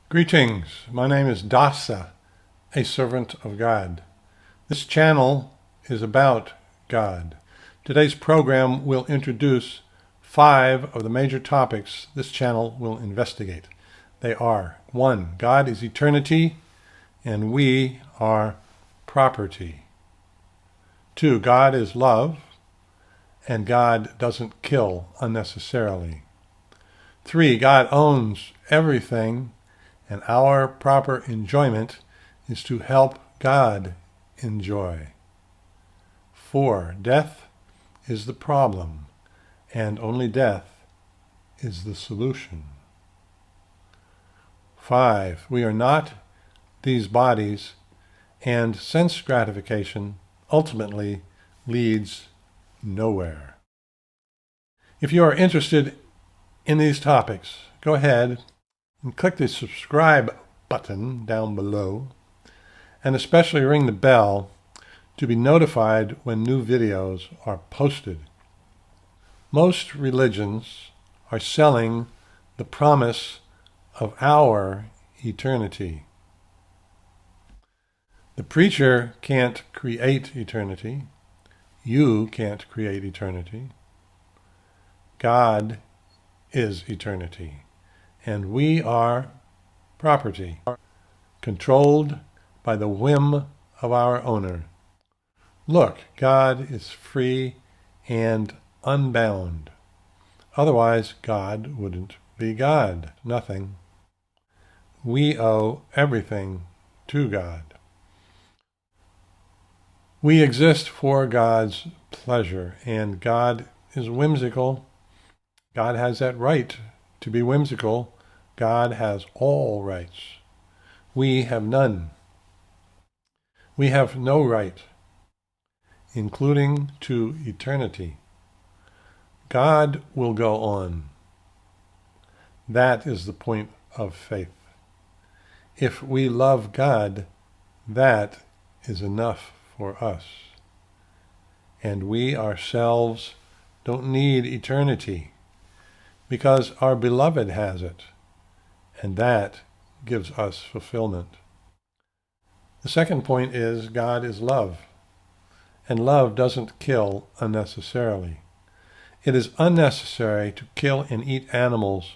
Greetings, my name is Dasa, a servant of God. This channel is about God. Today's program will introduce 5 of the major topics this channel will investigate. They are: 1. God is eternity and we are property. 2. God is love and God doesn't kill unnecessarily. 3. God owns everything and our proper enjoyment is to help God enjoy. 4. Death is the problem, and only death is the solution. 5. We are not these bodies, and sense gratification ultimately leads nowhere. If you are interested in these topics, go ahead and click the subscribe button down below, and especially ring the bell to be notified when new videos are posted. Most religions are selling the promise of our eternity. The preacher can't create eternity. You can't create eternity. God is eternity. And we are property, controlled by the whim of our owner. Look, God is free and unbound. Otherwise, God wouldn't be God. Nothing. We owe everything to God. We exist for God's pleasure, and God is whimsical. God has that right to be whimsical. God has all rights. We have none. We have no right, including to eternity. God will go on. That is the point of faith. If we love God, that is enough for us. And we ourselves don't need eternity, because our beloved has it, and that gives us fulfillment. The second point is God is love, and love doesn't kill unnecessarily. It is unnecessary to kill and eat animals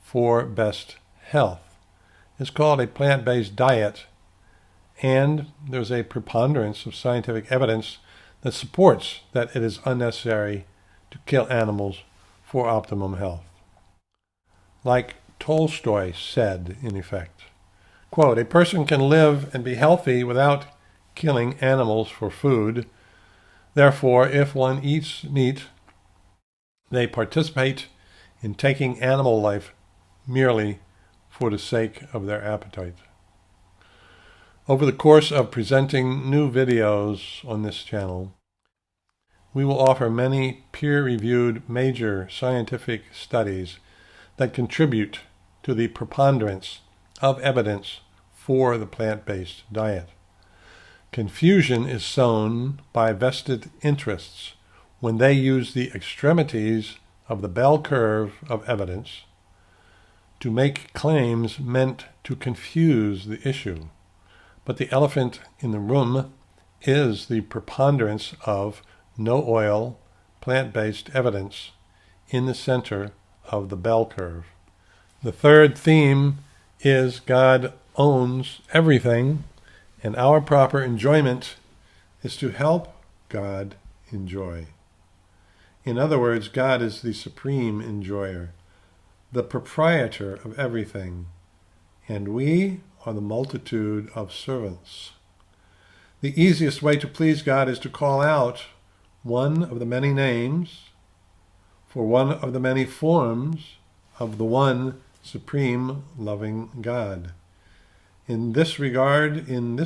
for best health. It's called a plant-based diet, and there's a preponderance of scientific evidence that supports that it is unnecessary to kill animals for optimum health. Like Tolstoy said, in effect, quote, "A person can live and be healthy without killing animals for food. Therefore, if one eats meat, they participate in taking animal life merely for the sake of their appetite." Over the course of presenting new videos on this channel, we will offer many peer-reviewed major scientific studies that contribute to the preponderance of evidence for the plant-based diet. Confusion is sown by vested interests when they use the extremities of the bell curve of evidence to make claims meant to confuse the issue. But the elephant in the room is the preponderance of no oil, plant-based evidence in the center of the bell curve. The third theme is God owns everything, and our proper enjoyment is to help God enjoy. In other words, God is the supreme enjoyer, the proprietor of everything, and we are the multitude of servants. The easiest way to please God is to call out one of the many names for one of the many forms of the one supreme loving God. In this regard, and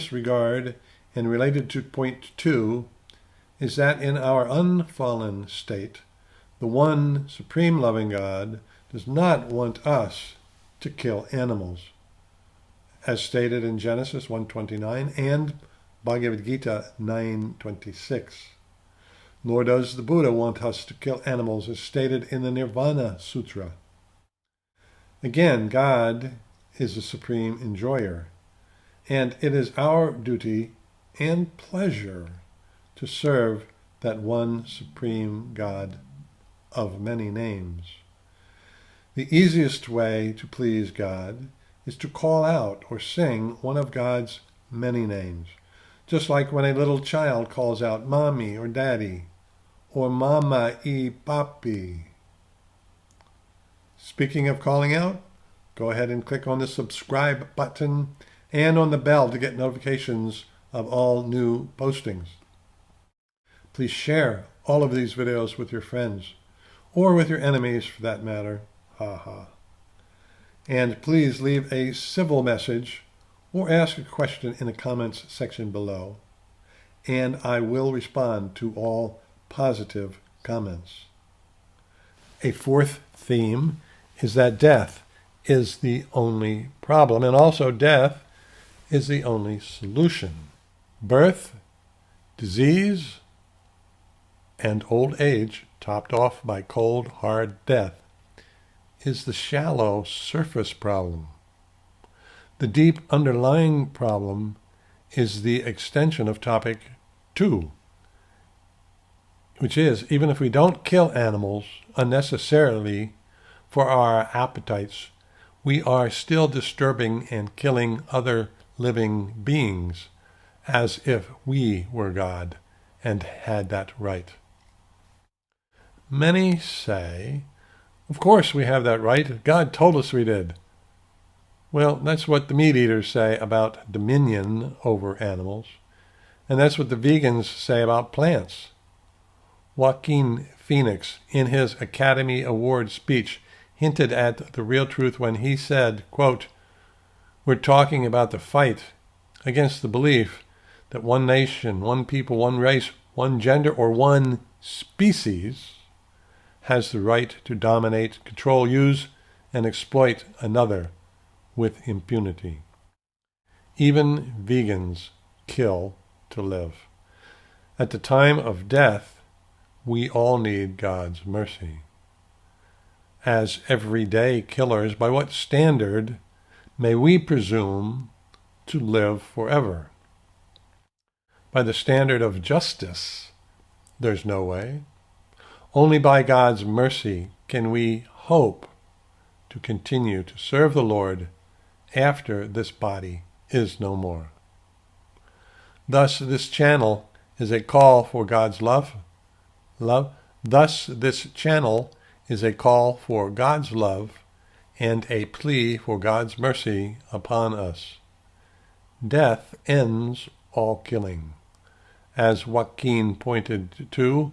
related to point 2, is that in our unfallen state, the one supreme loving God does not want us to kill animals, as stated in Genesis 1:29 and Bhagavad Gita 9:26. Nor does the Buddha want us to kill animals, as stated in the Nirvana Sutra. Again, God is the supreme enjoyer, and it is our duty and pleasure to serve that one supreme God of many names. The easiest way to please God is to call out or sing one of God's many names, just like when a little child calls out mommy or daddy, or mama y papi. Speaking of calling out, go ahead and click on the subscribe button and on the bell to get notifications of all new postings. Please share all of these videos with your friends, or with your enemies for that matter. Ha ha. And please leave a civil message or ask a question in the comments section below, and I will respond to all positive comments. A fourth theme is that death is the only problem, and also death is the only solution. Birth, disease, and old age, topped off by cold, hard death, is the shallow surface problem. The deep underlying problem is the extension of topic 2, which is, even if we don't kill animals unnecessarily for our appetites, we are still disturbing and killing other living beings as if we were God and had that right. Many say, of course we have that right. God told us we did. Well, that's what the meat eaters say about dominion over animals, and that's what the vegans say about plants. Joaquin Phoenix, in his Academy Award speech, hinted at the real truth when he said, quote, "We're talking about the fight against the belief that one nation, one people, one race, one gender, or one species has the right to dominate, control, use, and exploit another with impunity. Even vegans kill to live. At the time of death, we all need God's mercy. As everyday killers, by what standard may we presume to live forever? By the standard of justice, there's no way. Only by God's mercy can we hope to continue to serve the Lord after this body is no more. Thus, this channel is a call for God's love. Thus, this channel is a call for God's love and a plea for God's mercy upon us. Death ends all killing. As Joaquin pointed to,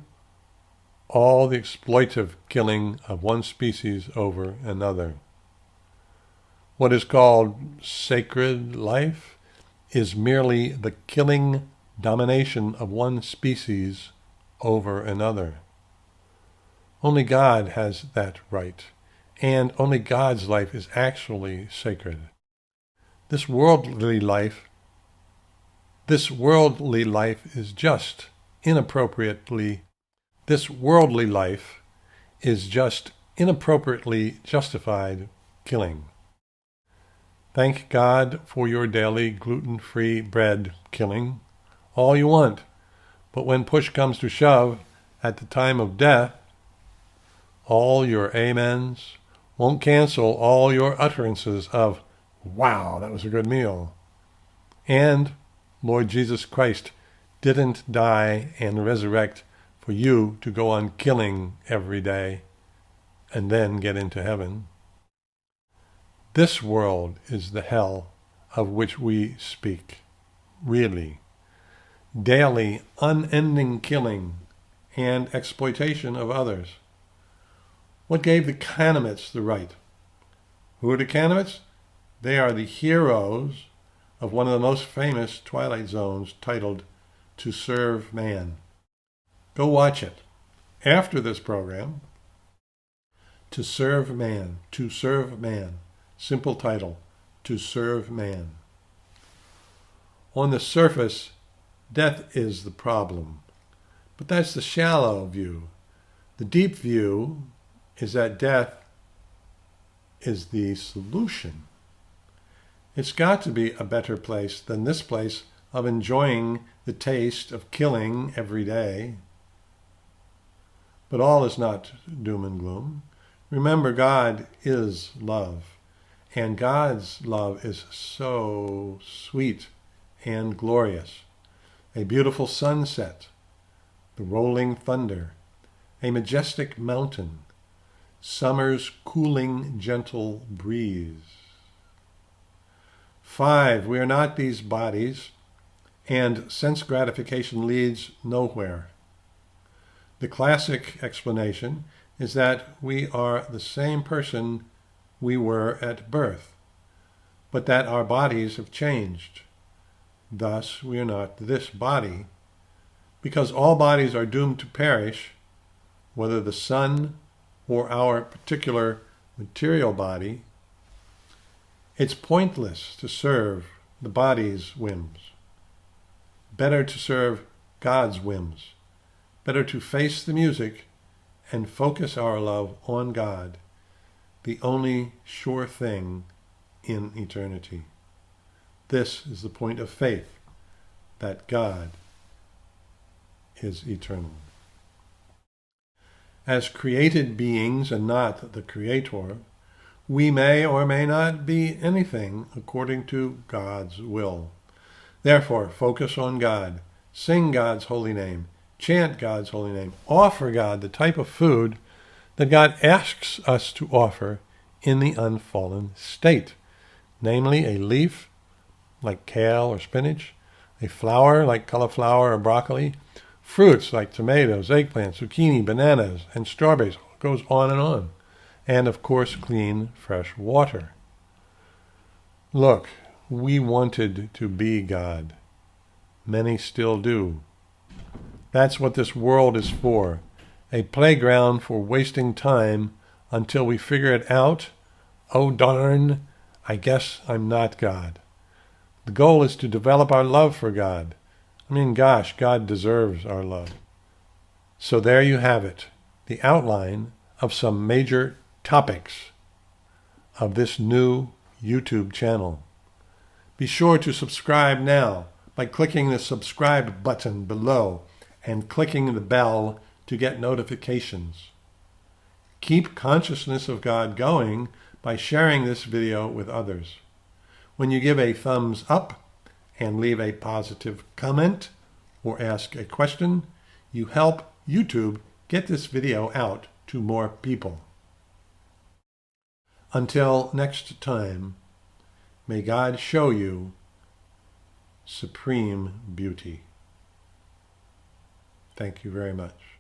all the exploitive killing of one species over another. What is called sacred life is merely the killing domination of one species over another. Only God has that right, and only God's life is actually sacred. This worldly life is just inappropriately justified killing. Thank God for your daily gluten-free bread killing, all you want, but when push comes to shove, at the time of death, all your amens won't cancel all your utterances of, "Wow, that was a good meal." And Lord Jesus Christ didn't die and resurrect for you to go on killing every day and then get into heaven. This world is the hell of which we speak, really. Daily, unending killing and exploitation of others. What gave the Canaanites the right? Who are the Canaanites? They are the heroes of one of the most famous Twilight Zones titled To Serve Man. Go watch it. After this program, To Serve Man, To Serve Man. Simple title, To Serve Man. On the surface, death is the problem, but that's the shallow view. The deep view is that death is the solution. It's got to be a better place than this place of enjoying the taste of killing every day. But all is not doom and gloom. Remember, God is love, and God's love is so sweet and glorious. A beautiful sunset, the rolling thunder, a majestic mountain, summer's cooling, gentle breeze. 5, we are not these bodies, and sense gratification leads nowhere. The classic explanation is that we are the same person we were at birth, but that our bodies have changed. Thus, we are not this body, because all bodies are doomed to perish, whether the sun or our particular material body. It's pointless to serve the body's whims. Better to serve God's whims. Better to face the music and focus our love on God, the only sure thing in eternity. This is the point of faith, that God is eternal. As created beings and not the Creator, we may or may not be anything according to God's will. Therefore, focus on God, sing God's holy name, chant God's holy name, offer God the type of food that God asks us to offer in the unfallen state, namely a leaf like kale or spinach, a flower like cauliflower or broccoli, fruits like tomatoes, eggplants, zucchini, bananas, and strawberries. It goes on and on. And of course, clean, fresh water. Look, we wanted to be God. Many still do. That's what this world is for, a playground for wasting time until we figure it out. Oh darn, I guess I'm not God. The goal is to develop our love for God. I mean, gosh, God deserves our love. So there you have it, the outline of some major topics of this new YouTube channel. Be sure to subscribe now by clicking the subscribe button below and clicking the bell to get notifications. Keep consciousness of God going by sharing this video with others. When you give a thumbs up and leave a positive comment or ask a question, you help YouTube get this video out to more people. Until next time, may God show you supreme beauty. Thank you very much.